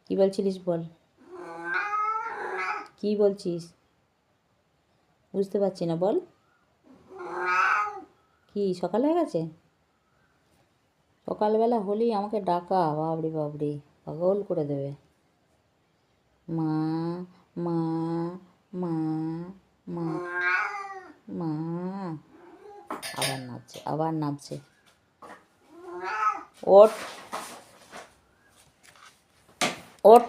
কি বলছিলিস বল, কি বলছিস? বুঝতে পারছি না, বল। কি সকাল হয়ে গেছে? সকালবেলা হলেই আমাকে ডাকা, বাবরে বাবরে, পাগল করে দেবে। মা মা মা মা মা। আবার নাচছে, আবার নাচছে। ওঠ ওঠ,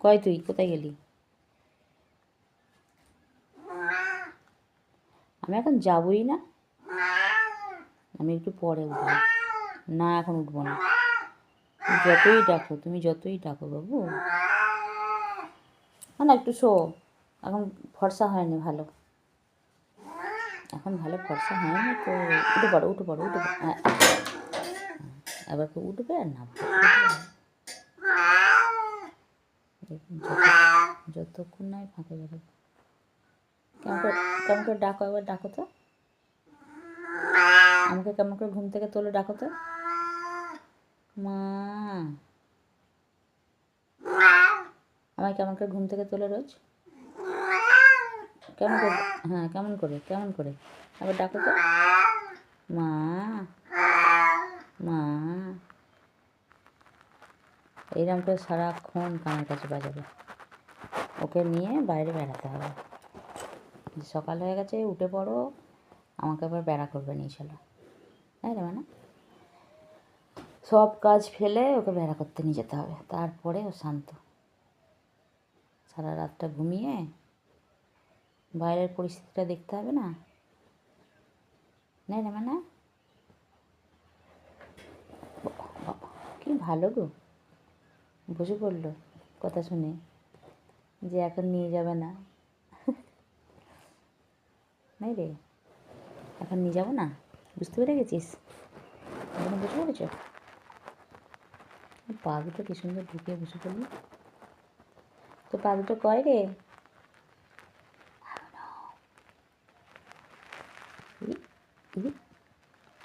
কই তুই কোথায় গেলি? আমি এখন যাবই না, আমি একটু পরে উঠবো। না এখন উঠবো না, তুমি যতই ডাকো বাবু। না একটু শো, এখন ফর্সা হয়নি ভালো, এখন ভালো ফর্সা হয়নি তো। উঠে পড়ো উঠে পড়ো উঠে পড়ো, হ্যাঁ এবার তো উঠবে আর নামবে। যতক্ষণ নয় ফাঁকে বেরোবে। কেমন করে ডাকো, একবার ডাকো তো আমাকে, কেমন করে ঘুম থেকে তোলো, ডাকো তো। মা, আমায় কেমন করে ঘুম থেকে তোলো রোজ, কেমন করে? হ্যাঁ কেমন করে, কেমন করে আবার ডাকো তো। মা মা, এইরকম করে সারাক্ষণ কানের কাছে বাজাবে। ওকে নিয়ে বাইরে বেড়াতে হবে। সকাল হয়ে গেছে, উঠে পড়ো, আমাকে আবার বেড়া করবে নিয়ে চলো। তাই রে, মানে সব কাজ ফেলে ওকে বেড়া করতে নিয়ে যেতে হবে, তারপরে ও শান্ত। সারা রাতটা ঘুমিয়ে বাইরের পরিস্থিতিটা দেখতে হবে না, রে মানে। কি ভালো গো, বসে পড়লো কথা শুনে যে এখন নিয়ে যাবে না। নাই রে, এখন নিয়ে যাবো না, বুঝতে পেরে গেছিস? এখন বুঝতে পেরেছ? পা দুটো কি সুন্দর ঢুকিয়ে বসে পড়লি, তো পা দুটো কয় রে?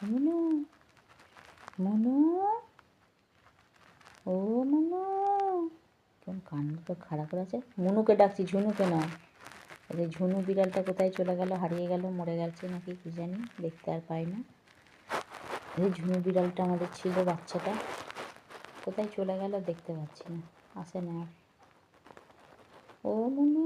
মনু মনু, ও মনু, কেমন কান্নাটা খারাপ করে আছে। মনুকে ডাকছি, ঝুনুকে না। এই ঝুনু বিড়ালটা কোথায় চলে গেল, হারিয়ে গেল, মরে গেছে নাকি কি জানি, দেখতে আর পাই না। এই ঝুনু বিড়ালটা আমাদের ছিল, বাচ্চাটা কোথায় চলে গেল দেখতে পাচ্ছি না, আসে না আর। ও মনু।